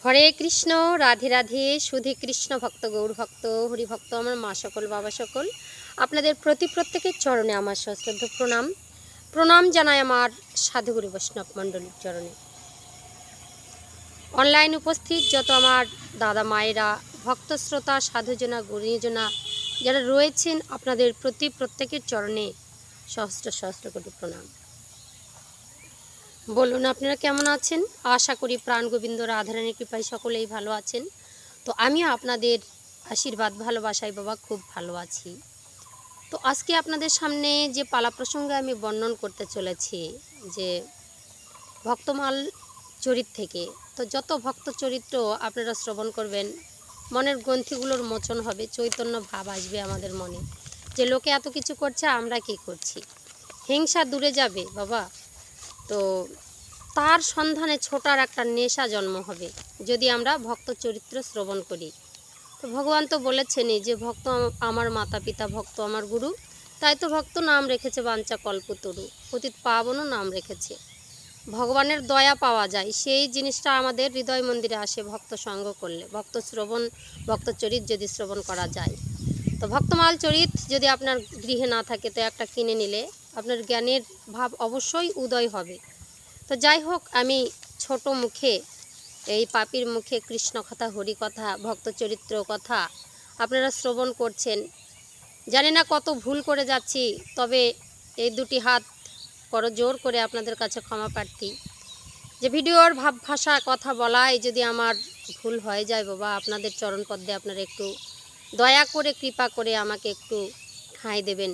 হরে কৃষ্ণ, রাধে রাধে। সুধী কৃষ্ণ ভক্ত, গৌর ভক্ত, হরি ভক্ত, আমার মা সকল, বাবা সকল, আপনাদের প্রত্যেকের চরণে আমার সশ্রদ্ধ প্রণাম জানাই আমার সাধুগুরু বৈষ্ণব মণ্ডলীর চরণে। অনলাইন উপস্থিত যত আমার দাদা মায়েরা, ভক্ত শ্রোতা, সাধুজনা, গুণীজনা যারা রয়েছেন, আপনাদের প্রত্যেকের চরণে সহস্র কোটি প্রণাম। বলুন আপনারা কেমন আছেন? আশা করি প্রাণ গোবিন্দ রাধারানীর কৃপায় সকলেই ভালো আছেন। তো আমিও আপনাদের আশীর্বাদ ভালোবাসায় বাবা খুব ভালো আছি। তো আজকে আপনাদের সামনে যে পালা প্রসঙ্গে আমি বর্ণন করতে চলেছি, যে ভক্তমাল চরিত থেকে, তো যত ভক্ত চরিত্র আপনারা শ্রবণ করবেন, মনের গ্রন্থিগুলোর মোচন হবে, চৈতন্য ভাব আসবে আমাদের মনে, যে লোকে এত কিছু করছে, আমরা কি করছি। হিংসা দূরে যাবে বাবা। তো তার সন্ধানে ছোটার একটা নেশা জন্ম হবে যদি আমরা ভক্ত চরিত্র শ্রবণ করি। তো ভগবান তো বলেছেনই যে ভক্ত আমার মাতা পিতা, ভক্ত আমার গুরু, তাই তো ভক্ত নাম রেখেছে বাঞ্ছা কল্পতরু, পতিত পাবনও নাম রেখেছে। ভগবানের দয়া পাওয়া যায়, সেই জিনিসটা আমাদের হৃদয় মন্দিরে আসে ভক্ত সঙ্গ করলে, ভক্ত চরিত যদি শ্রবণ করা যায়। তো ভক্তমাল চরিত যদি আপনার গৃহে না থাকে, তো একটা কিনে নিলে আপনার জ্ঞানের ভাব অবশ্যই উদয় হবে। তো যাই হোক, আমি ছোট মুখে, এই পাপির মুখে কৃষ্ণ কথা, হরি কথা, ভক্ত চরিত্র কথা আপনারা শ্রবণ করছেন। জানি না কত ভুল করে যাচ্ছি, তবে এই দুটি হাত করজোড় করে আপনাদের কাছে ক্ষমা প্রার্থী, যে ভিডিওর ভাব ভাষা কথা বলায় যদি আমার ভুল হয়ে যায় বাবা, আপনাদের চরণ পদ্মে আপনারা একটু দয়া করে, কৃপা করে আমাকে একটু ঠাঁই দেবেন।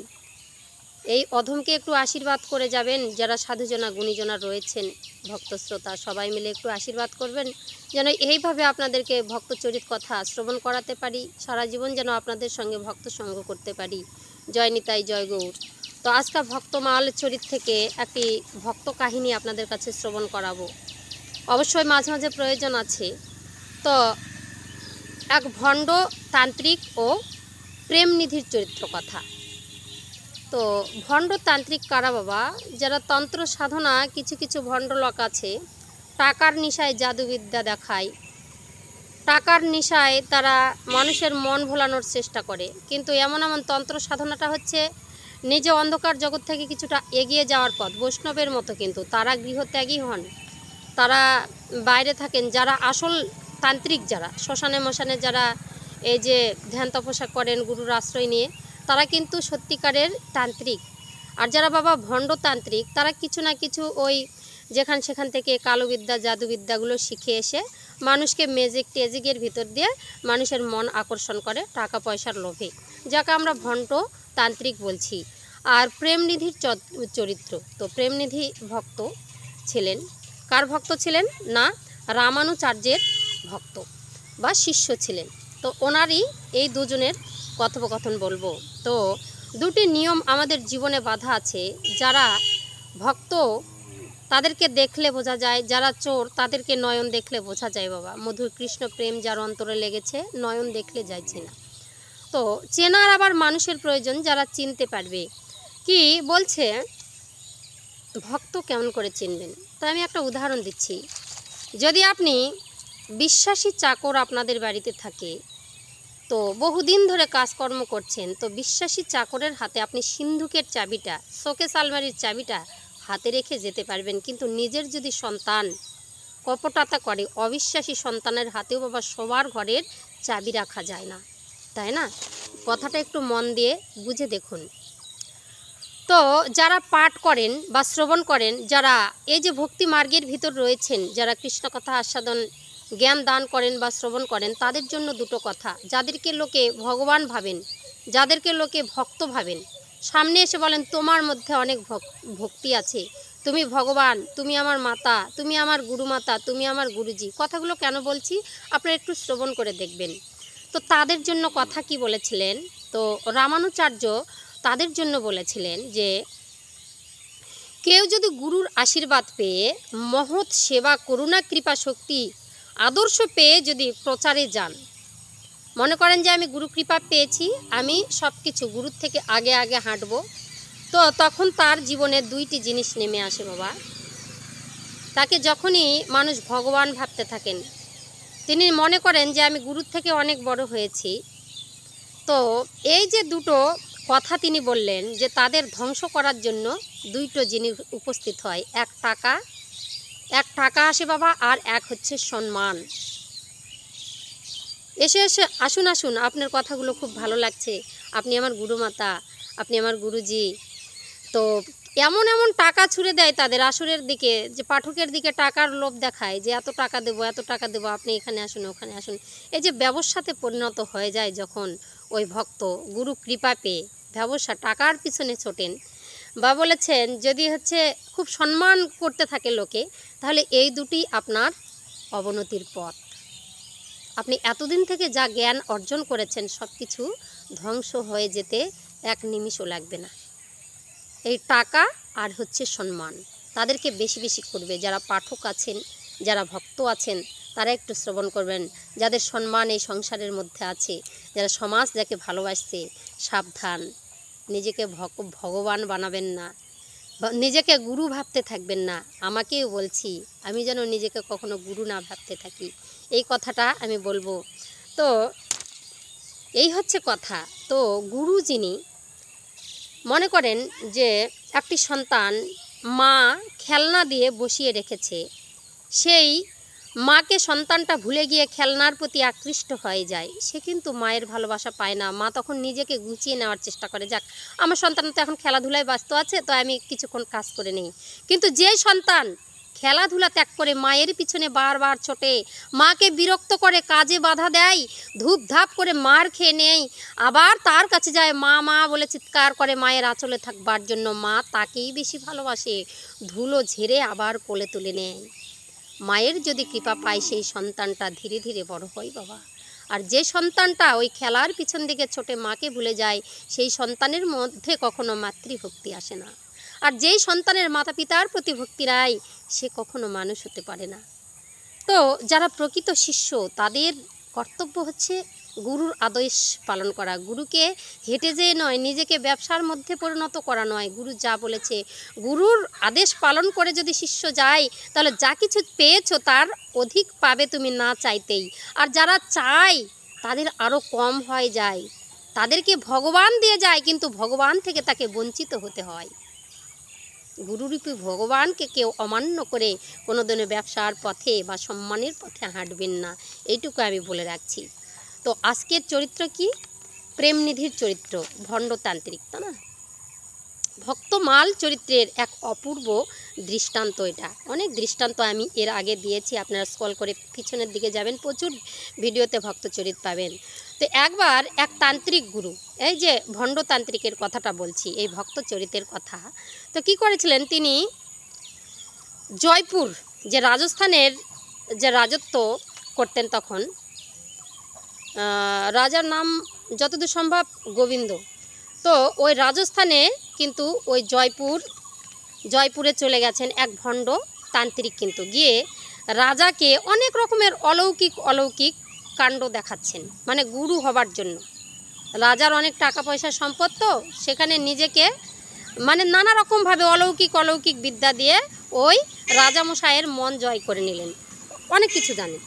এই অধমকে একটু আশীর্বাদ করে যাবেন। যারা সাধুজনা, গুণীজনা রয়েছেন, ভক্ত শ্রোতা, সবাই মিলে একটু আশীর্বাদ করবেন, যেন এইভাবে আপনাদেরকে ভক্ত চরিত কথা শ্রবণ করাতে পারি, সারা জীবন যেন আপনাদের সঙ্গে ভক্ত সঙ্গ করতে পারি। জয় নিতাই, জয় গৌর। তো আজকে ভক্তমাল চরিত থেকে একটি ভক্ত কাহিনী আপনাদের কাছে শ্রবণ করাবো। অবশ্যই মাঝে মাঝে প্রয়োজন আছে। তো এক ভণ্ড তান্ত্রিক ও প্রেমনিধির চরিত্র কথা। তো ভণ্ড তান্ত্রিক কারা বাবা? যারা তন্ত্র সাধনা, কিছু ভণ্ড লোক আছে, টাকার নেশায় জাদুবিদ্যা দেখায়, টাকার নেশায় তারা মানুষের মন ভোলানোর চেষ্টা করে। কিন্তু এমন তন্ত্র সাধনাটা হচ্ছে নিজে অন্ধকার জগৎ থেকে কিছুটা এগিয়ে যাওয়ার পথ, বৈষ্ণবের মতো। কিন্তু তারা গৃহত্যাগী হন, তারা বাইরে থাকেন। যারা আসল তান্ত্রিক, যারা শ্মশানে মশানে যারা এই যে ধ্যান তপস্যা করেন গুরুর আশ্রয় নিয়ে, তারা কিন্তু সত্যিকারের তান্ত্রিক। আর যারা বাবা ভণ্ড তান্ত্রিক, তারা কিছু না কিছু ওই সেখান থেকে কালোবিদ্যা, জাদুবিদ্যাগুলো শিখে এসে মানুষকে টেজিকের ভিতর দিয়ে মানুষের মন আকর্ষণ করে টাকা পয়সার লোভে, যাকে আমরা ভণ্ড তান্ত্রিক বলছি। আর প্রেমনিধির চরিত্র, তো প্রেমনিধি ভক্ত ছিলেন, কার ভক্ত ছিলেন না? রামানুচার্যের ভক্ত বা শিষ্য ছিলেন। তো ওনারই এই দুজনের কথোপকথন বলবো। তো দুটি নিয়ম আমাদের জীবনে বাধা আছে। যারা ভক্ত তাদেরকে দেখলে বোঝা যায়, যারা চোর তাদেরকে নয়ন দেখলে বোঝা যায় বাবা। মধুর কৃষ্ণ প্রেম যার অন্তরে লেগেছে, নয়ন দেখলে যাইছে না। তো চেনার আবার মানুষের প্রয়োজন, যারা চিনতে পারবে। কি বলছে, ভক্ত কেমন করে চিনবেন? তো আমি একটা উদাহরণ দিচ্ছি। যদি আপনি বিশ্বাসী চাকর আপনাদের বাড়িতে থাকে, তো বহুদিন ধরে কাজকর্ম করছেন, তো বিশ্বাসী চাকরের হাতে আপনি সিন্ধুকের চাবিটা, শোকেস আলমারির চাবিটা হাতে রেখে যেতে পারবেন। কিন্তু নিজের যদি সন্তান কপটতা করে, অবিশ্বাসী সন্তানের হাতেও বাবা সবার ঘরের চাবি রাখা যায় না, তাই না? কথাটা একটু মন দিয়ে বুঝে দেখুন। তো যারা পাঠ করেন বা শ্রবণ করেন, যারা এই যে ভক্তি মার্গের ভিতর রয়েছেন, যারা কৃষ্ণ কথা আস্বাদন জ্ঞান দান করেন বা শ্রবণ করেন, তাদের জন্য দুটো কথা। যাদেরকে লোকে ভগবান ভাবেন, যাদেরকে লোকে ভক্ত ভাবেন, সামনে এসে বলেন তোমার মধ্যে অনেক ভক্তি আছে, তুমি ভগবান, তুমি আমার মাতা, তুমি আমার গুরুমাতা, তুমি আমার গুরুজি। কথাগুলো কেন বলছি আপনারা একটু শ্রবণ করে দেখবেন। তো তাদের জন্য কথা কি বলেছিলেন? তো রামানুচার্য তাদের জন্য বলেছিলেন যে কেউ যদি গুরুর আশীর্বাদ পেয়ে, মহৎ সেবা, করুণা, কৃপা, শক্তি, আদর্শ পেয়ে যদি প্রচারে যান, মনে করেন যে আমি গুরু কৃপা পেয়েছি, আমি সব কিছু গুরুর থেকে আগে হাঁটব, তো তখন তার জীবনে দুইটি জিনিস নেমে আসে বাবা। তাকে যখনই মানুষ ভগবান ভাবতে থাকেন, তিনি মনে করেন যে আমি গুরুর থেকে অনেক বড় হয়েছি। তো এই যে দুটো কথা তিনি বললেন যে তাদের ধ্বংস করার জন্য দুইটো জিনিস উপস্থিত হয়, এক টাকা আসে বাবা, আর এক হচ্ছে সম্মান। এসে আসুন আসুন, আপনার কথাগুলো খুব ভালো লাগছে, আপনি আমার গুরুমাতা, আপনি আমার গুরুজি। তো এমন এমন টাকা ছুঁড়ে দেয় তাদের আসরের দিকে, যে পাঠকের দিকে টাকার লোভ দেখায় যে এত টাকা দেবো, এত টাকা দেবো, আপনি এখানে আসুন, ওখানে আসুন। এই যে ব্যবসাতে পরিণত হয়ে যায় যখন ওই ভক্ত গুরু কৃপা পেয়ে ব্যবসা টাকার পিছনে ছোটেন, বা বলেছেন যদি হচ্ছে খুব সম্মান করতে থাকে লোকে, তাহলে এই দুটি আপনার অবনতির পথ। আপনি এতদিন থেকে যা জ্ঞান অর্জন করেছেন সব কিছু ধ্বংস হয়ে যেতে এক নিমিষও লাগবে না। এই টাকা আর হচ্ছে সম্মান তাদেরকে বেশি বেশি করবে। যারা পাঠক আছেন, যারা ভক্ত আছেন, তারা একটু শ্রবণ করবেন। যাদের সম্মান এই সংসারের মধ্যে আছে, যারা সমাজ যাকে ভালোবাসছে, সাবধান, নিজেকে ভগবান বানাবেন না, নিজেকে গুরু ভাবতে থাকবেন না। আমাকেও বলছি, আমি যেন নিজেকে কখনো গুরু না ভাবতে থাকি, এই কথাটা আমি বলবো। তো এই হচ্ছে কথা। তো গুরু যিনি, মনে করেন যে একটি সন্তান মা খেলনা দিয়ে বসিয়ে রেখেছে, সেই মাকে সন্তানটা ভুলে গিয়ে খেলনার প্রতি আকৃষ্ট হয়ে যায়, সে কিন্তু মায়ের ভালোবাসা পায় না। মা তখন নিজেকে গুছিয়ে নেওয়ার চেষ্টা করে, যাক আমার সন্তান তো এখন খেলাধুলায় ব্যস্ত আছে, তো আমি কিছুক্ষণ কাজ করে নিই। কিন্তু যে সন্তান খেলাধুলা ত্যাগ করে মায়ের পিছনে বারবার ছোটে, মাকে বিরক্ত করে, কাজে বাধা দেয়, ধূপধাপ করে মার খেয়ে নেয়, আবার তার কাছে যায়, মা মা বলে চিৎকার করে মায়ের আঁচলে থাকবার জন্য, মা তাকেই বেশি ভালোবাসে, ধুলো ঝেড়ে আবার কোলে তুলে নেয়। মায়ের যদি কৃপা পায় সেই সন্তানটা ধীরে ধীরে বড় হয় বাবা। আর যে সন্তানটা ওই খেলার পিছন দিকে ছোটে মাকে ভুলে যায়, সেই সন্তানের মধ্যে কখনো মাতৃভক্তি আসে না। আর যেই সন্তানের মাতা পিতার প্রতি ভক্তি নাই, সে কখনো মানুষ হতে পারে না। তো যারা প্রকৃত শিষ্য, তাদের কর্তব্য হচ্ছে গুরুর আদেশ পালন করা। গুরুকে হেঁটে যেয়ে নয়, নিজেকে ব্যবসার মধ্যে পরিণত করা নয়। গুরু যা বলেছে, গুরুর আদেশ পালন করে যদি শিষ্য যায়, তাহলে যা কিছু পেয়েছো তার অধিক পাবে তুমি না চাইতেই। আর যারা চায় তাদের আরও কম হয়ে যায়, তাদেরকে ভগবান দিয়ে যায়, কিন্তু ভগবান থেকে তাকে বঞ্চিত হতে হয়। গুরুরূপী ভগবানকে কেউ অমান্য করে কোনো দিনও ব্যবসার পথে বা সম্মানের পথে হাঁটবেন না, এইটুকু আমি বলে রাখছি। তো আজকের চরিত্র কি? প্রেমনিধির চরিত্র, ভণ্ডতান্ত্রিক, তা না? ভক্তমাল চরিত্রের এক অপূর্ব দৃষ্টান্ত। এটা অনেক দৃষ্টান্ত আমি এর আগে দিয়েছি, আপনারা স্ক্রল করে পিছনের দিকে যাবেন, প্রচুর ভিডিওতে ভক্ত চরিত্র পাবেন। তো একবার এক তান্ত্রিক গুরু, এই যে ভণ্ডতান্ত্রিকের কথাটা বলছি, এই ভক্ত চরিত্রের কথা, তো কি করেছিলেন তিনি, জয়পুর যে রাজস্থানের যে রাজত্ব করতেন তখন, রাজার নাম যতদূর সম্ভব গোবিন্দ। তো ওই রাজস্থানে কিন্তু ওই জয়পুরে চলে গেছেন এক ভণ্ড তান্ত্রিক, কিন্তু গিয়ে রাজাকে অনেক রকমের অলৌকিক কাণ্ড দেখাচ্ছেন, মানে গুরু হবার জন্য। রাজার অনেক টাকা পয়সা সম্পদ, তো সেখানে নিজেকে মানে নানা রকমভাবে অলৌকিক বিদ্যা দিয়ে ওই রাজামশাইয়ের মন জয় করে নিলেন, অনেক কিছু জানেন।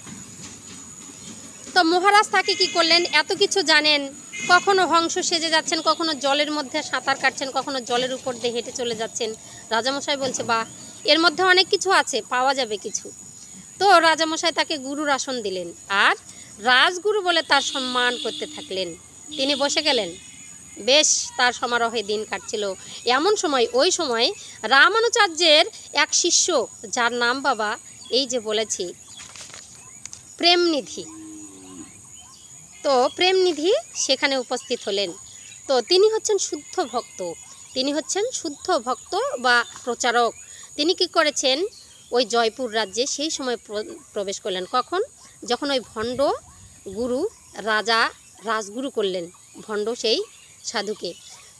তো মহারাজ তাকে কি করলেন, এত কিছু জানেন, কখনো হংস সেজে যাচ্ছেন, কখনো জলের মধ্যে সাঁতার কাটছেন, কখনো জলের উপর দিয়ে হেঁটে চলে যাচ্ছেন। রাজামশাই বলছে, বাহ, এর মধ্যে অনেক কিছু আছে, পাওয়া যাবে কিছু। তো রাজামশাই তাকে গুরুর আসন দিলেন, আর রাজগুরু বলে তার সম্মান করতে থাকলেন। তিনি বসে গেলেন, বেশ তার সমারোহে দিন কাটছিল। এমন সময়, ওই সময় রামানুচার্যের এক শিষ্য, যার নাম বাবা এই যে বলেছি প্রেমনিধি, তো প্রেমনিধি সেখানে উপস্থিত হলেন। তো তিনি হচ্ছেন শুদ্ধ ভক্ত বা প্রচারক। তিনি কি করেছেন, ওই জয়পুর রাজ্যে সেই সময় প্রবেশ করলেন। কখন? যখন ওই ভণ্ড গুরু রাজগুরু করলেন ভণ্ড সেই সাধুকে,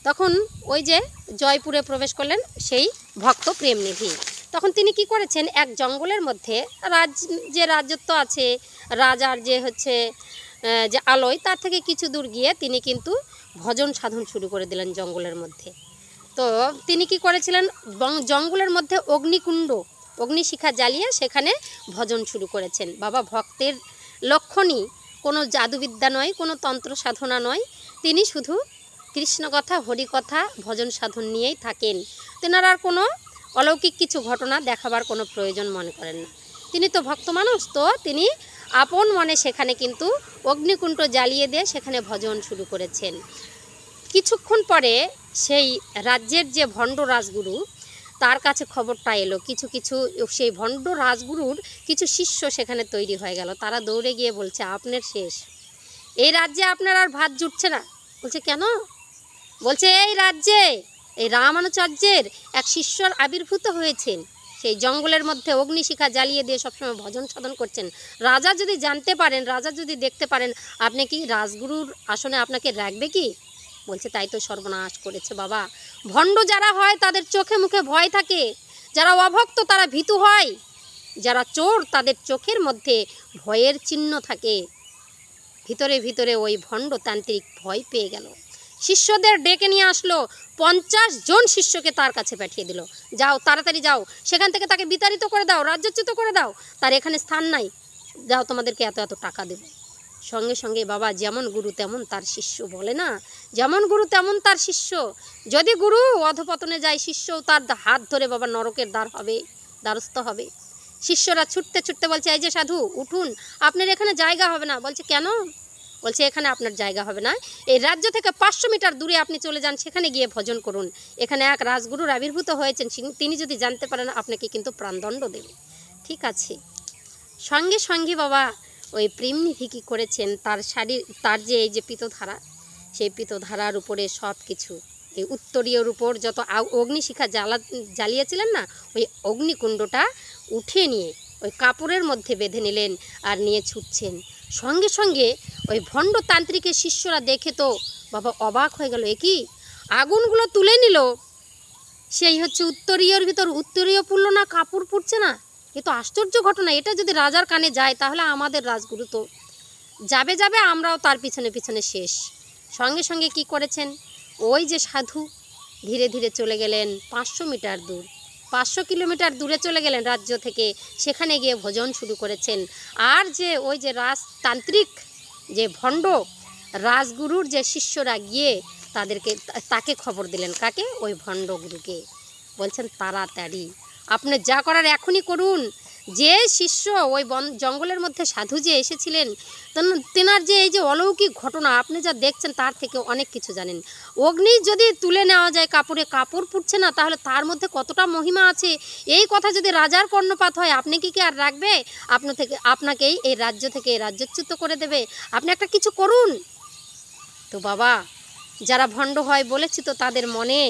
তখন ওই যে জয়পুরে প্রবেশ করলেন সেই ভক্ত প্রেমনিধি। তখন তিনি কি করেছেন, এক জঙ্গলের মধ্যে যে রাজত্ব আছে, রাজার যে হচ্ছে যে আলয়, তার থেকে কিছু দূর গিয়ে তিনি কিন্তু ভজন সাধন শুরু করে দিলেন জঙ্গলের মধ্যে। তো তিনি কি করেছিলেন, জঙ্গলের মধ্যে অগ্নিশিখা জ্বালিয়ে সেখানে ভজন শুরু করেছেন। বাবা, ভক্তের লক্ষণই কোনো জাদুবিদ্যা নয়, কোনো তন্ত্র সাধনা নয়, তিনি শুধু কৃষ্ণ কথা, হরি কথা, ভজন সাধন নিয়েই থাকেন। তেনার আর কোনো অলৌকিক কিছু ঘটনা দেখাবার কোনো প্রয়োজন মনে করেন না। তিনি তো ভক্ত মানুষ, তো তিনি আপন মনে সেখানে কিন্তু অগ্নিকুণ্ড জ্বালিয়ে দিয়ে সেখানে ভজন শুরু করেছেন। কিছুক্ষণ পরে সেই রাজ্যের যে ভণ্ড রাজগুরু, তার কাছে খবরটা এলো কিছু কিছু সেই ভণ্ড রাজগুরুর কিছু শিষ্য সেখানে তৈরি হয়ে গেল। তারা দৌড়ে গিয়ে বলছে, আপনার শেষ, এই রাজ্যে আপনার আর ভাত জুটছে না। বলছে কেন? বলছে এই রাজ্যে এই রামানুচার্যের এক শিষ্যর আবির্ভূত হয়েছেন, সেই জঙ্গলের মধ্যে অগ্নিশিখা জ্বালিয়ে দিয়ে সবসময় ভজন সাধন করছেন। রাজা যদি জানতে পারেন, রাজা যদি দেখতে পারেন, আপনি কি রাজগুরুর আসনে আপনাকে রাখবে কি? বলছে তাই তো সর্বনাশ করেছে বাবা। ভণ্ড যারা হয় তাদের চোখে মুখে ভয় থাকে, যারা অভক্ত তারা ভীতু হয়, যারা চোর তাদের চোখের মধ্যে ভয়ের চিহ্ন থাকে। ভিতরে ভিতরে ওই ভণ্ড তান্ত্রিক ভয় পেয়ে গেল, শিষ্যদের ডেকে নিয়ে আসলো, 50 জন শিষ্যকে তার কাছে পাঠিয়ে দিল, যাও তাড়াতাড়ি যাও, সেখান থেকে তাকে বিতাড়িত করে দাও, রাজ্যচ্যুত করে দাও, তার এখানে স্থান নাই, যাও তোমাদেরকে এত এত টাকা দেব। সঙ্গে সঙ্গে বাবা যেমন গুরু তেমন তার শিষ্য, বলে না, যেমন গুরু তেমন তার শিষ্য। যদি গুরু অধপতনে যায়, শিষ্যও তার হাত ধরে বাবা নরকের দ্বারস্থ হবে। শিষ্যরা ছুটতে ছুটতে বলছে, এই যে সাধু উঠুন, আপনার এখানে জায়গা হবে না। বলছে কেন? বলছে এখানে আপনার জায়গা হবে না, এই রাজ্য থেকে 500 মিটার দূরে আপনি চলে যান, সেখানে গিয়ে ভজন করুন। এখানে এক রাজগুরুর আবির্ভূত হয়েছেন, তিনি যদি জানতে পারেন আপনাকে কিন্তু প্রাণদণ্ড দেবে। ঠিক আছে। সঙ্গে সঙ্গে বাবা ওই প্রেমনিধি কী করেছেন, তার যে এই যে পিতধারা, সেই পিতধারার উপরে সব কিছু, এই উত্তরীয়র উপর যত অগ্নিশিখা জ্বালিয়েছিলেন না, ওই অগ্নিকুণ্ডটা উঠে নিয়ে ওই কাপড়ের মধ্যে বেঁধে নিলেন আর নিয়ে ছুটছেন। সঙ্গে সঙ্গে ওই ভণ্ড তান্ত্রিকের শিষ্যরা দেখে তো বাবা অবাক হয়ে গেল, এ কি, আগুনগুলো তুলে নিল, সেই হচ্ছে উত্তরীয়র ভিতর উত্তরীয় পুড়ল না, কাপড় পুড়ছে না। এ তো আশ্চর্য ঘটনা, এটা যদি রাজার কানে যায় তাহলে আমাদের রাজগুরু তো যাবে, আমরাও তার পিছনে পিছনে শেষ। সঙ্গে সঙ্গে কি করেছেন, ওই যে সাধু ধীরে ধীরে চলে গেলেন 500 মিটার দূর, 500 কিলোমিটার দূরে চলে গেলেন রাজ্য থেকে, সেখানে গিয়ে ভজন শুরু করেছেন। আর যে ওই যে রাজতান্ত্রিক যে ভণ্ড রাজগুরুর যে শিষ্যরা গিয়ে তাকে খবর দিলেন, কাকে? ওই ভণ্ড গুরুকে। বলছেন তাড়াতাড়ি আপনি যা করার এখনই করুন। যে শিষ্য ওই জঙ্গলের মধ্যে সাধু যে এসেছিলেন, তেনার যে এই যে অলৌকিক ঘটনা আপনি যা দেখছেন তার থেকে অনেক কিছু জানেন। অগ্নি যদি তুলে নেওয়া যায় কাপড়ে, কাপড় পুড়ছে না, তাহলে তার মধ্যে কতটা মহিমা আছে, এই কথা যদি রাজার কর্ণপাত হয়, আপনি কি আর রাখবে? আপনাকেই এই রাজ্য থেকে রাজ্যচ্যুত করে দেবে। আপনি একটা কিছু করুন। তো বাবা যারা ভণ্ড হয় বলেছি তো, তাদের মনে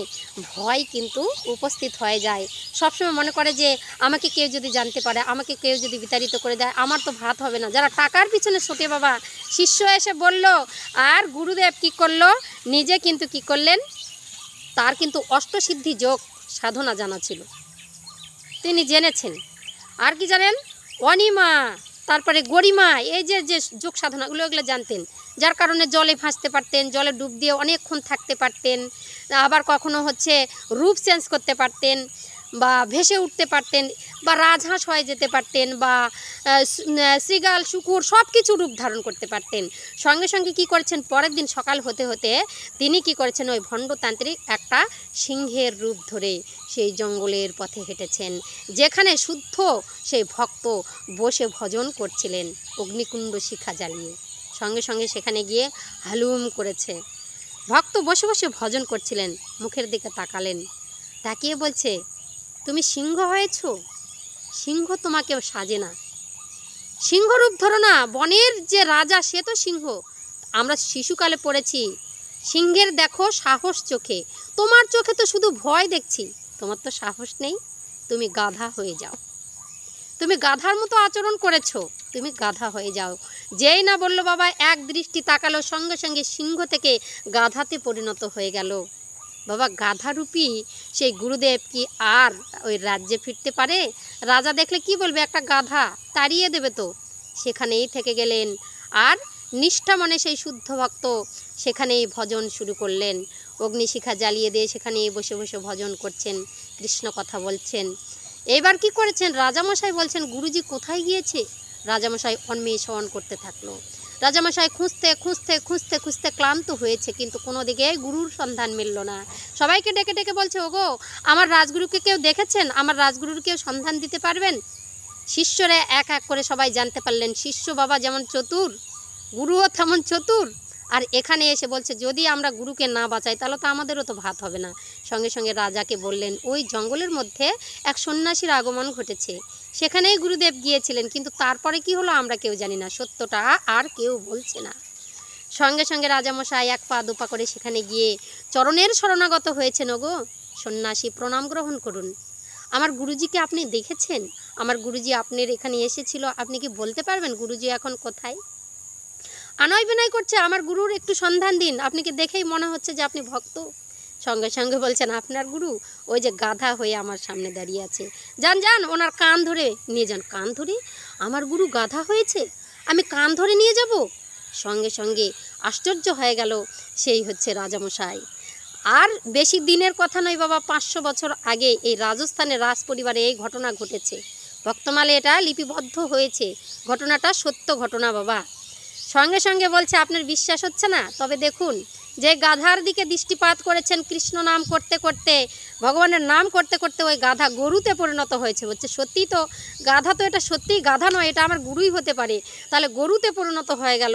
ভয় কিন্তু উপস্থিত হয়ে যায়। সবসময় মনে করে যে আমাকে কেউ যদি জানতে পারে, আমাকে কেউ যদি বিতাড়িত করে দেয়, আমার তো ভাত হবে না। যারা টাকার পিছনে ছোটে বাবা, শিষ্য এসে বলল, আর গুরুদেব কি করলো, নিজে কিন্তু কি করলেন, তার কিন্তু অষ্টসিদ্ধি যোগ সাধনা জানা ছিল, তিনি জেনেছেন। আর কি জানেন, অনিমা, তারপরে গরিমা, এই যে যে যোগ সাধনাগুলো এগুলো জানতেন, যার কারণে জলে ভাসতে পারতেন, জলে ডুব দিয়ে অনেকক্ষণ থাকতে পারতেন, আবার কখনো হচ্ছে রূপ চেঞ্জ করতে পারতেন, বা ভেসে উঠতে পারতেন, বা রাজহাঁস হয়ে যেতে পারতেন, বা শৃগাল শুকুর সব কিছু রূপ ধারণ করতে পারতেন। সঙ্গে সঙ্গে কি করেছেন, পরের দিন সকাল হতে হতে তিনি কি করেছেন, ওই ভণ্ডতান্ত্রিক একটা সিংহের রূপ ধরে সেই জঙ্গলের পথে হেঁটেছেন, যেখানে শুদ্ধ সেই ভক্ত বসে ভজন করছিলেন অগ্নিকুণ্ড শিখা জ্বালিয়ে। সঙ্গে সঙ্গে সেখানে গিয়ে হালুম করেছে, ভক্ত বসে বসে ভজন করছিলেন, মুখের দিকে তাকালেন, তাকিয়ে বলছে, তুমি সিংহ হয়েছ, সিংহ তোমাকে সাজে না, সিংহরূপ ধরো না, বনের যে রাজা সে তো সিংহ। আমরা শিশুকালে পড়েছি, সিংহের দেখো সাহস চোখে, তোমার চোখে তো শুধু ভয় দেখছি, তোমার তো সাহস নেই, তুমি গাধা হয়ে যাও, তুমি গাধার মতো আচরণ করেছো, তুমি গাধা হয়ে যাও। যেই না বললো বাবা, এক দৃষ্টি তাকালো, সঙ্গে সঙ্গে সিংহ থেকে গাধাতে পরিণত হয়ে গেল। বাবা গাধারূপী সেই গুরুদেব কি আর ওই রাজ্যে ফিরতে পারে? রাজা দেখলে কি বলবে, একটা গাধা, তাড়িয়ে দেবে তো। সেখানেই থেকে গেলেন, আর নিষ্ঠা মনে সেই শুদ্ধ ভক্ত সেখানেই ভজন শুরু করলেন, অগ্নিশিখা জ্বালিয়ে দিয়ে সেখানেই বসে বসে ভজন করছেন, কৃষ্ণ কথা বলছেন। এবার কি করেছেন, রাজামশাই বলছেন, গুরুজি কোথায় গিয়েছে? রাজামশাই অন্বেষণ করতে থাকলো। রাজামশাই খুঁজতে খুঁজতে খুঁজতে খুঁজতে ক্লান্ত হয়েছে, কিন্তু কোনো দিকে গুরুর সন্ধান মিলল না। সবাইকে ডেকে ডেকে বলছে, ওগো আমার রাজগুরুকে কেউ দেখেছেন? আমার রাজগুরুর কেউ সন্ধান দিতে পারবেন? শিষ্যরা এক এক করে সবাই জানতে পারলেন শিষ্য বাবা যেমন চতুর, গুরুও তেমন চতুর। আর এখানে এসে বলছে যদি আমরা গুরুকে না বাঁচাই তাহলে তো আমাদেরও তো ভাত হবে না। সঙ্গে সঙ্গে রাজাকে বললেন ওই জঙ্গলের মধ্যে এক সন্ন্যাসীর আগমন ঘটেছে, সেখানেই গুরুদেব গিয়েছিলেন, কিন্তু তারপরে কি হলো আমরা কেউ জানি না, সত্যটা আর কেউ বলছে না। সঙ্গে সঙ্গে রাজামশাই এক পা দুপা করে সেখানে গিয়ে চরণের শরণাগত হয়েছেন। ওগো সন্ন্যাসী, প্রণাম গ্রহণ করুন। আমার গুরুজিকে আপনি দেখেছেন? আমার গুরুজি আপনার এখানে এসেছিল, আপনি কি বলতে পারবেন গুরুজি এখন কোথায়? আনয় বিনয় করছে, আমার গুরুর একটু সন্ধান দিন, আপনি কি দেখেই মনে হচ্ছে যে আপনি ভক্ত। সঙ্গে সঙ্গে বলছেন আপনার গুরু ওই যে গাধা হয়ে আমার সামনে দাঁড়িয়ে আছে, যান যান ওনার কান ধরে নিয়ে যান। কান ধরে? আমার গুরু গাধা হয়েছে, আমি কান ধরে নিয়ে যাব? সঙ্গে সঙ্গে আশ্চর্য হয়ে গেল সেই হচ্ছে রাজামশাই। আর বেশি দিনের কথা নয় বাবা, 500 বছর আগে এই রাজস্থানের রাজ পরিবারে এই ঘটনা ঘটেছে। ভক্তমালে এটা লিপিবদ্ধ হয়েছে, ঘটনাটা সত্য ঘটনা বাবা। সঙ্গে সঙ্গে বলছে আপনার বিশ্বাস হচ্ছে না? তবে দেখুন, যে গাধার দিকে দৃষ্টিপাত করেছেন কৃষ্ণ নাম করতে করতে, ভগবানের নাম করতে করতে ওই গাধা গরুতে পরিণত হয়েছে। বলছে সত্যি তো, গাধা তো এটা সত্যিই গাধা নয়, এটা আমার গুরুই হতে পারে, তাহলে গরুতে পরিণত হয়ে গেল।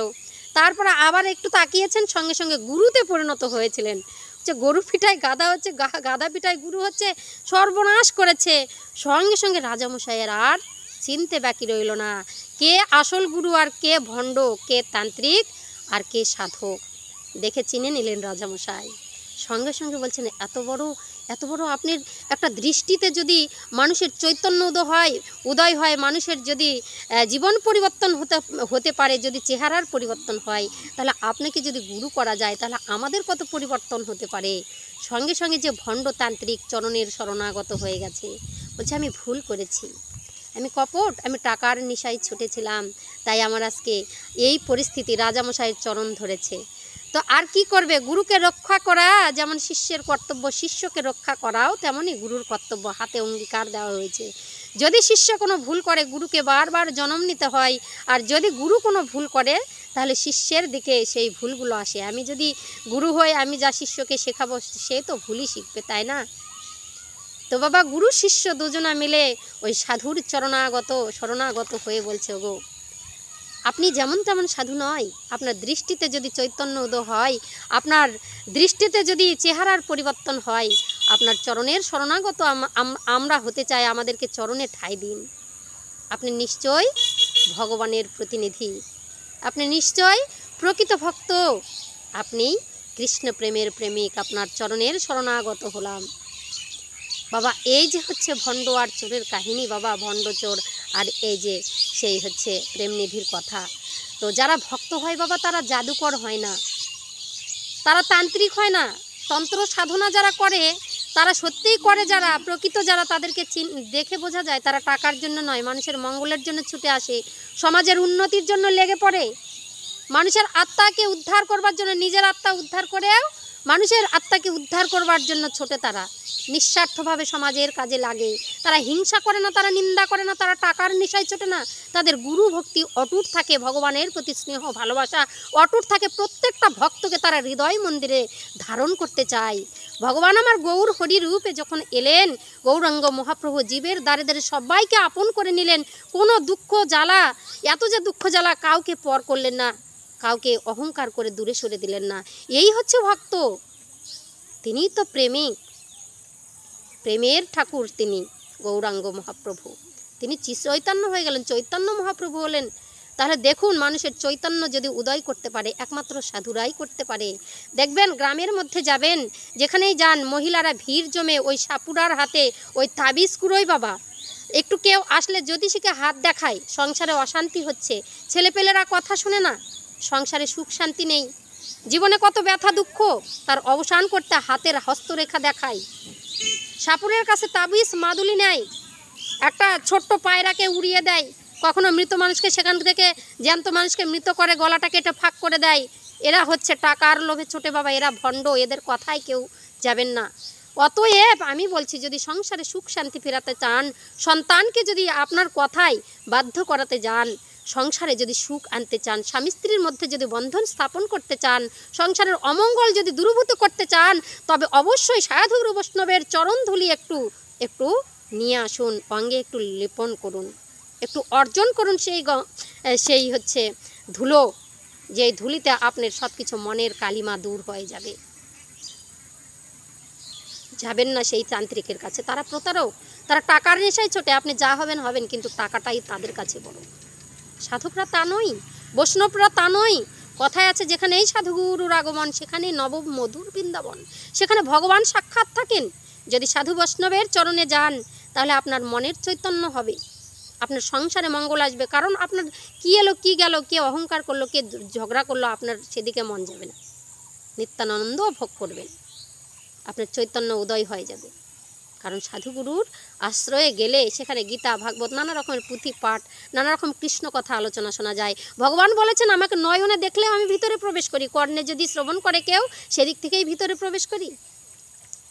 তারপরে আবার একটু তাকিয়েছেন, সঙ্গে সঙ্গে গুরুতে পরিণত হয়েছিলেন। যে গরু পিঠায় গাধা হচ্ছে, গাধা পিঠায় গুরু হচ্ছে, সর্বনাশ করেছে। সঙ্গে সঙ্গে রাজামশাইয়ের আর চিনতে বাকি রইল না কে আসল গুরু আর কে ভণ্ড, কে তান্ত্রিক আর কে সাধক। দেখে চিনে নিলেন রাজামশাই। সঙ্গে সঙ্গে বলছেন এত বড় আপনার একটা দৃষ্টিতে যদি মানুষের চৈতন্য উদয় হয়, মানুষের যদি জীবন পরিবর্তন হতে পারে, যদি চেহারার পরিবর্তন হয়, তাহলে আপনাকে যদি গুরু করা যায় তাহলে আমাদের কত পরিবর্তন হতে পারে। সঙ্গে সঙ্গে যে ভণ্ড তান্ত্রিক চরণের শরণাগত হয়ে গেছে, বলছে আমি ভুল করেছি, আমি কপট, আমি টাকার নেশায় ছুটেছিলাম, তাই আমার আজকে এই পরিস্থিতি। রাজামশাইয়ের চরণ ধরেছে। তো আর কি করবে, গুরুকে রক্ষা করা যেমন শিষ্যের কর্তব্য, শিষ্যকে রক্ষা করাও তেমনই গুরুর কর্তব্য। হাতে অঙ্গীকার দেওয়া হয়েছে, যদি শিষ্য কোনো ভুল করে গুরুকে বারবার জন্ম নিতে হয়, আর যদি গুরু কোনো ভুল করে তাহলে শিষ্যের দিকে সেই ভুলগুলো আসে। আমি যদি গুরু হই, আমি যা শিষ্যকে শেখাবো সে তো ভুলই শিখবে, তাই না? তো বাবা গুরু শিষ্য দুজনা মিলে ওই সাধুর শরণাগত হয়ে বলছে ওগো আপনি যেমন তেমন সাধু নয়, আপনার দৃষ্টিতে যদি চৈতন্য উদয় হয়, আপনার দৃষ্টিতে যদি চেহারার পরিবর্তন হয়, আপনার চরণের শরণাগত আমরা হতে চাই, আমাদেরকে চরণে ঠাঁই দিন। আপনি নিশ্চয় ভগবানের প্রতিনিধি, আপনি নিশ্চয় প্রকৃত ভক্ত, আপনি কৃষ্ণ প্রেমের প্রেমিক, আপনার চরণের শরণাগত হলাম। বাবা এই যে হচ্ছে ভণ্ড আর চোরের কাহিনী বাবা, ভণ্ড চোর আর এই যে সেই হচ্ছে প্রেমনিধির কথা। তো যারা ভক্ত হয় বাবা তারা জাদুকর হয় না, তারা তান্ত্রিক হয় না। তন্ত্র সাধনা যারা করে তারা সত্যিই করে, যারা প্রকৃত যারা তাদেরকে দেখে বোঝা যায় তারা টাকার জন্য নয়, মানুষের মঙ্গলের জন্য ছুটে আসে, সমাজের উন্নতির জন্য লেগে পড়ে, মানুষের আত্মাকে উদ্ধার করবার জন্য, নিজের আত্মা উদ্ধার করেও মানুষের আত্মাকে উদ্ধার করবার জন্য ছোটে, তারা নিঃস্বার্থভাবে সমাজের কাজে লাগে, তারা হিংসা করে না, তারা নিন্দা করে না, তারা টাকার নেশায় ছোটে না, তাদের গুরু ভক্তি অটুট থাকে, ভগবানের প্রতি স্নেহ ভালোবাসা অটুট থাকে, প্রত্যেকটা ভক্তকে তারা হৃদয় মন্দিরে ধারণ করতে চায়। ভগবান আমার গৌর হরি রূপে যখন এলেন, গৌরাঙ্গ মহাপ্রভু জীবের দ্বারে দ্বারে সবাইকে আপন করে নিলেন, কোনো দুঃখ জ্বালা, এত যে দুঃখ জ্বালা কাউকে পর করলেন না, কাউকে অহংকার করে দূরে সরে দিলেন না। এই হচ্ছে ভক্ত, তিনিই তো প্রেমিক, প্রেমের ঠাকুর তিনি গৌরাঙ্গ মহাপ্রভু, তিনি চৈতন্য হয়ে গেলেন, চৈতন্য মহাপ্রভু হলেন। তাহলে দেখুন মানুষের চৈতন্য যদি উদয় করতে পারে একমাত্র সাধুরাই করতে পারে। দেখবেন গ্রামের মধ্যে যাবেন, যেখানেই যান মহিলারা ভিড় জমে ওই সাপুরার হাতে ওই তাবিজ কুড়োয় বাবা, একটু কেউ আসলে জ্যোতিষীকে হাত দেখায়, সংসারে অশান্তি হচ্ছে, ছেলেপেলেরা কথা শুনে না, সংসারে সুখ শান্তি নেই, জীবনে কত ব্যথা দুঃখ, তার অবসান করতে হাতের হস্তরেখা দেখায়, সাপুরের কাছে তাবিজ মাদুলি নেয়, একটা ছোট্ট পায়রাকে উড়িয়ে দেয়, কখনো মৃত মানুষকে সেখান থেকে জ্যান্ত মানুষকে মৃত করে গলাটা কেটে ফাঁক করে দেয়। এরা হচ্ছে টাকার লোভে ছোটে বাবা, এরা ভণ্ড, এদের কথায় কেউ যাবেন না। অতএব আমি বলছি যদি সংসারে সুখ শান্তি ফেরাতে চান, সন্তানকে যদি আপনার কথায় বাধ্য করাতে যান, সংসারে যদি সুখ আনতে চান, স্বামী স্ত্রীর মধ্যে যদি বন্ধন স্থাপন করতে চান, সংসারের অমঙ্গল যদি দূরীভূত করতে চান, তবে অবশ্যই সাধুগুরু বৈষ্ণবের চরণধুলি একটু নিয়ে আসুন, অঙ্গে একটু লেপন করুন, একটু অর্জন করুন সেই হচ্ছে ধুলো, যে ধুলিতে আপনার সব কিছু মনের কালিমা দূর হয়ে যাবে। যাবেন না সেই তান্ত্রিকের কাছে, তারা প্রতারক, তারা টাকার নেশায় ছোটে, আপনি যা হবেন হবেন, কিন্তু টাকাটাই তাদের কাছে বড়। সাধকরা তা নয়, বৈষ্ণবরা তা নয়। কথায় আছে, যেখানেই সাধুগুরুর আগমন সেখানেই নব মধুর বৃন্দাবন, সেখানে ভগবান সাক্ষাৎ থাকেন। যদি সাধু বৈষ্ণবের চরণে যান তাহলে আপনার মনের চৈতন্য হবে, আপনার সংসারে মঙ্গল আসবে। কারণ আপনার কি এলো কি গেল, কে অহংকার করলো, কে ঝগড়া করলো, আপনার সেদিকে মন যাবে না, নিত্যানন্দ ভোগ করবেন, আপনার চৈতন্য উদয় হয়ে যাবে। কারণ সাধুগুরুর আশ্রয়ে গেলে সেখানে গীতা, ভাগবত, নানা রকমের পুঁথি পাঠ, নানা রকম কৃষ্ণ কথা আলোচনা শোনা যায়। ভগবান বলেছেন, আমাকে নয়নে দেখলেও আমি ভিতরে প্রবেশ করি, কর্ণে যদি শ্রবণ করে কেউ সেদিক থেকেই ভিতরে প্রবেশ করি,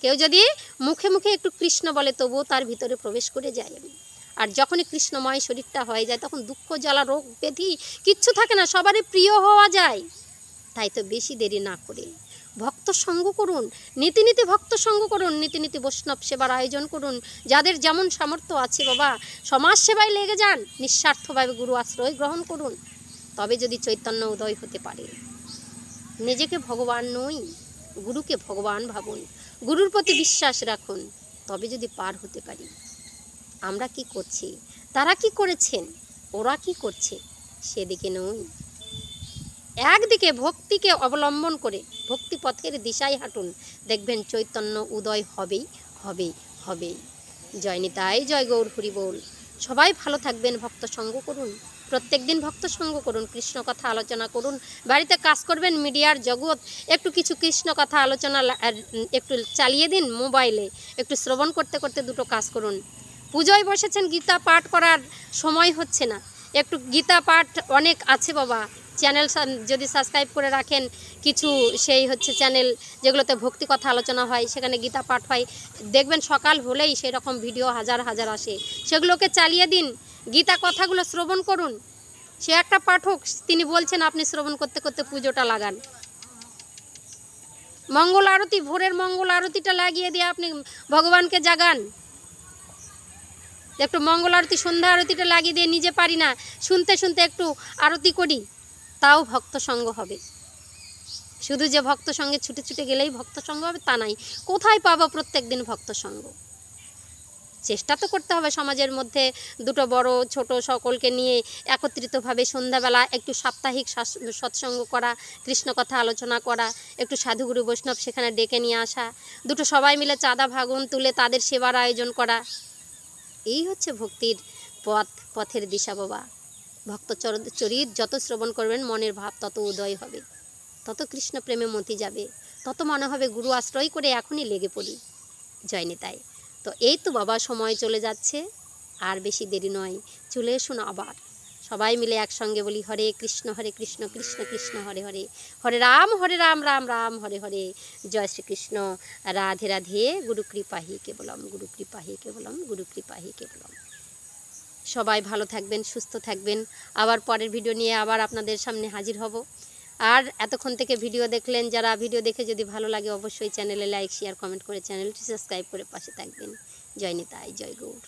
কেউ যদি মুখে মুখে একটু কৃষ্ণ বলে তবুও তার ভিতরে প্রবেশ করে যাই আমি। আর যখনই কৃষ্ণময় শরীরটা হয়ে যায় তখন দুঃখ জ্বালা রোগ ব্যাধি কিচ্ছু থাকে না, সবারই প্রিয় হওয়া যায়। তাই তো বেশি দেরি না করে ভক্ত সঙ্গ করুন, নীতি ভক্ত সঙ্গ করুন, নীতি বৈষ্ণব সেবার আয়োজন করুন। যাদের যেমন সামর্থ্য আছে বাবা, সমাজ সেবায় লেগে যান, নিঃস্বার্থভাবে গুরু আশ্রয় গ্রহণ করুন, তবে যদি চৈতন্য উদয় হতে পারে। নিজেকে ভগবান নই, গুরুকে ভগবান ভাবুন, গুরুর প্রতি বিশ্বাস রাখুন, তবে যদি পার হতে পারি। আমরা কি করছি, তারা কি করেছেন, ওরা কি করছে, সেদিকে নই। একদিকে ভক্তিকে অবলম্বন করে ভক্তি পথের দিশায় হাঁটুন, দেখবেন চৈতন্য উদয় হবেই হবেই হবেই। জয় নিতাই, জয় গৌর হরি বল। সবাই ভালো থাকবেন, ভক্ত সঙ্গ করুন, প্রত্যেক দিন ভক্ত সঙ্গ করুন, কৃষ্ণ কথা আলোচনা করুন। বাড়িতে কাজ করবেন, মিডিয়ার জগৎ, একটু কিছু কৃষ্ণ কথা আলোচনা একটু চালিয়ে দিন মোবাইলে, একটু শ্রবণ করতে করতে দুটো কাজ করুন। পুজোয় বসেছেন, গীতা পাঠ করার সময় হচ্ছে না, একটু গীতা পাঠ অনেক আছে বাবা, চ্যানেল যদি সাবস্ক্রাইব করে রাখেন, কিছু সেই হচ্ছে চ্যানেল যেগুলোতে ভক্তি কথা আলোচনা হয়, সেখানে গীতা পাঠ হয়, দেখবেন সকাল হলেই সেই রকম ভিডিও হাজার হাজার আসে, সেগুলোকে চালিয়ে দিন, গীতা কথাগুলো শ্রবণ করুন। সে একটা পাঠক, তিনি বলছেন আপনি শ্রবণ করতে করতে পুজোটা লাগান। মঙ্গল আরতি, ভোরের মঙ্গল আরতিটা লাগিয়ে দিয়ে আপনি ভগবানকে জাগান। একটু মঙ্গল আরতি, সন্ধ্যা আরতিটা লাগিয়ে দিয়ে, নিজে পারি না, শুনতে শুনতে একটু আরতি করি, তাও ভক্ত সঙ্গ হবে। শুধু যে ভক্ত সঙ্গে ছুটে ছুটে গেলেই ভক্ত সঙ্গ হবে তা নাই। কোথায় পাবো প্রত্যেক দিন ভক্ত সঙ্গ? চেষ্টা তো করতে হবে সমাজের মধ্যে দুটো বড় ছোট সকলকে নিয়ে একত্রিতভাবে সন্ধ্যাবেলা একটু সাপ্তাহিক সৎসঙ্গ করা, কৃষ্ণ কথা আলোচনা করা, একটু সাধুগুরু বৈষ্ণব সেখানে ডেকে নিয়ে আসা, দুটো সবাই মিলে চাঁদা ভাগুন তুলে তাদের সেবার আয়োজন করা। এই হচ্ছে ভক্তির পথের দিশা বাবা। ভক্ত চরিত যত শ্রবণ করবেন মনের ভাব তত উদয় হবে, তত কৃষ্ণ প্রেমে মতি যাবে, তত মনে হবে গুরু আশ্রয় করে এখনই লেগে পড়ি। জয় নিতাই। তো এই তো বাবা, সময় চলে যাচ্ছে, আর বেশি দেরি নয়, চলে এসুন আবার সবাই মিলে একসঙ্গে বলি হরে কৃষ্ণ কৃষ্ণ কৃষ্ণ হরে হরে, হরে রাম রাম রাম হরে হরে। জয় শ্রীকৃষ্ণ, রাধে রাধে। গুরু কৃপা হি কেবলম, গুরু কৃপা হি কেবলম, গুরু কৃপা হি কেবলম। সবাই ভালো থাকবেন, সুস্থ থাকবেন। আবার পরের ভিডিও নিয়ে আবার আপনাদের সামনে হাজির হব। আর এতক্ষণ থেকে ভিডিও দেখলেন, যারা ভিডিও দেখে যদি ভালো লাগে অবশ্যই চ্যানেলে লাইক শেয়ার কমেন্ট করে চ্যানেলটি সাবস্ক্রাইব করে পাশে থাকবেন। জয় নিতাই, জয় গৌর।